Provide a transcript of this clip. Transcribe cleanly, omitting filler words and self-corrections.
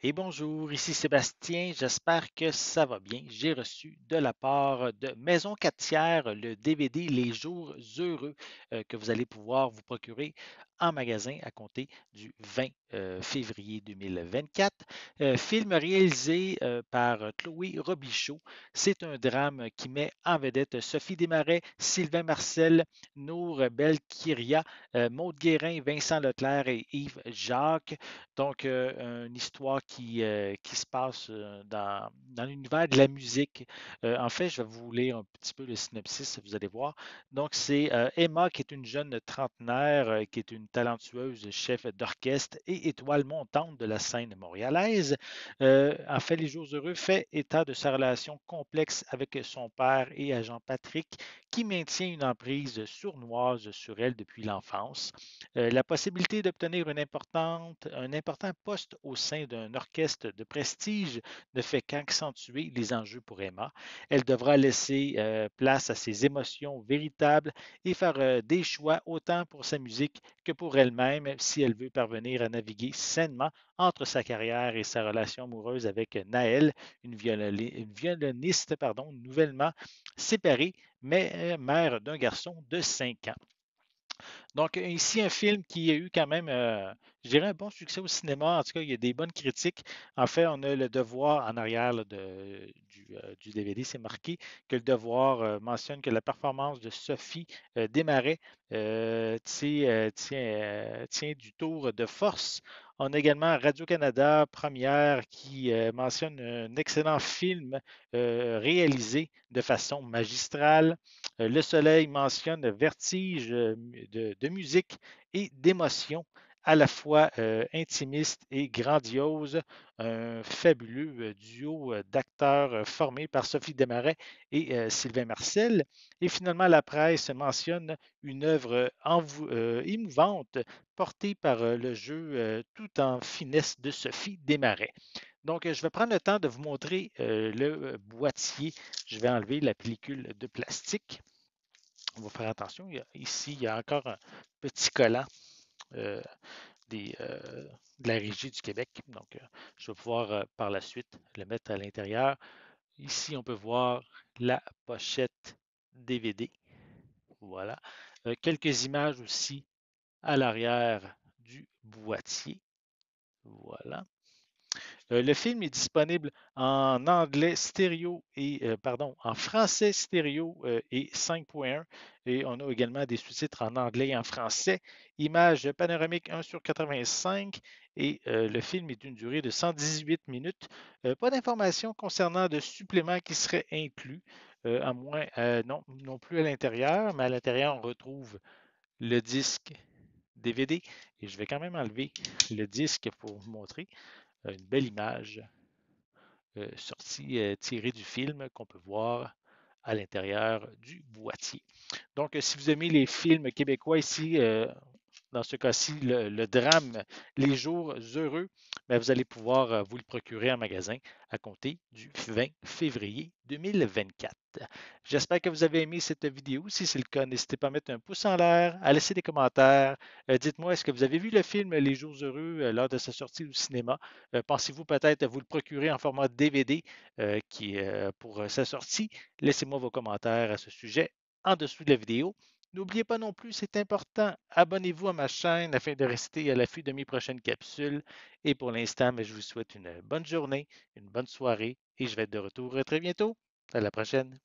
Et bonjour, ici Sébastien, j'espère que ça va bien. J'ai reçu de la part de Maison 4 tiers le DVD Les Jours Heureux que vous allez pouvoir vous procurer en magasin à compter du 20 février 2024. Film réalisé par Chloé Robichaud. C'est un drame qui met en vedette Sophie Desmarais, Sylvain Marcel, Nour Belkiria, Maude Guérin, Vincent Leclerc et Yves Jacques. Donc, une histoire qui se passe dans l'univers de la musique. En fait, je vais vous lire un petit peu le synopsis, vous allez voir. Donc, c'est Emma qui est une jeune trentenaire, qui est une talentueuse chef d'orchestre et étoile montante de la scène montréalaise. En fait, Les Jours Heureux fait état de sa relation complexe avec son père et agent Patrick, qui maintient une emprise sournoise sur elle depuis l'enfance. La possibilité d'obtenir un important poste au sein d'un orchestre de prestige ne fait qu'accentuer les enjeux pour Emma. Elle devra laisser place à ses émotions véritables et faire des choix autant pour sa musique que pour elle-même si elle veut parvenir à naviguer sainement entre sa carrière et sa relation amoureuse avec Naël, une violoniste nouvellement séparée, mais mère d'un garçon de 5 ans. Donc, ici, un film qui a eu quand même, je dirais, un bon succès au cinéma. En tout cas, il y a des bonnes critiques. En fait, on a le devoir en arrière là, du DVD, c'est marqué que le devoir mentionne que la performance de Sophie Desmarais tient du tour de force. On a également Radio-Canada Première qui mentionne un excellent film réalisé de façon magistrale. Le Soleil mentionne vertige de musique et d'émotion, à la fois intimiste et grandiose. Un fabuleux duo d'acteurs formé par Sophie Desmarais et Sylvain Marcel. Et finalement, la presse mentionne une œuvre émouvante portée par le jeu tout en finesse de Sophie Desmarais. Donc, je vais prendre le temps de vous montrer le boîtier. Je vais enlever la pellicule de plastique. On va faire attention. Ici, il y a encore un petit collant euh, de la Régie du Québec. Donc, je vais pouvoir par la suite le mettre à l'intérieur. Ici, on peut voir la pochette DVD. Voilà. Quelques images aussi à l'arrière du boîtier. Voilà. Le film est disponible en anglais stéréo en français stéréo et 5.1 et on a également des sous-titres en anglais et en français. Image panoramique 1 sur 85 et le film est d'une durée de 118 minutes. Pas d'informations concernant de suppléments qui seraient inclus, à moins, non plus à l'intérieur, mais à l'intérieur on retrouve le disque DVD et je vais quand même enlever le disque pour vous montrer une belle image sortie tirée du film qu'on peut voir à l'intérieur du boîtier. Donc, si vous aimez les films québécois ici, dans ce cas-ci, le drame Les Jours Heureux, ben, vous allez pouvoir vous le procurer en magasin à compter du 20 février 2024. J'espère que vous avez aimé cette vidéo. Si c'est le cas, n'hésitez pas à mettre un pouce en l'air, à laisser des commentaires. Dites-moi, est-ce que vous avez vu le film Les Jours Heureux lors de sa sortie au cinéma? Pensez-vous peut-être vous le procurer en format DVD pour sa sortie? Laissez-moi vos commentaires à ce sujet en dessous de la vidéo. N'oubliez pas non plus, c'est important, abonnez-vous à ma chaîne afin de rester à l'affût de mes prochaines capsules. Et pour l'instant, je vous souhaite une bonne journée, une bonne soirée et je vais être de retour très bientôt. À la prochaine.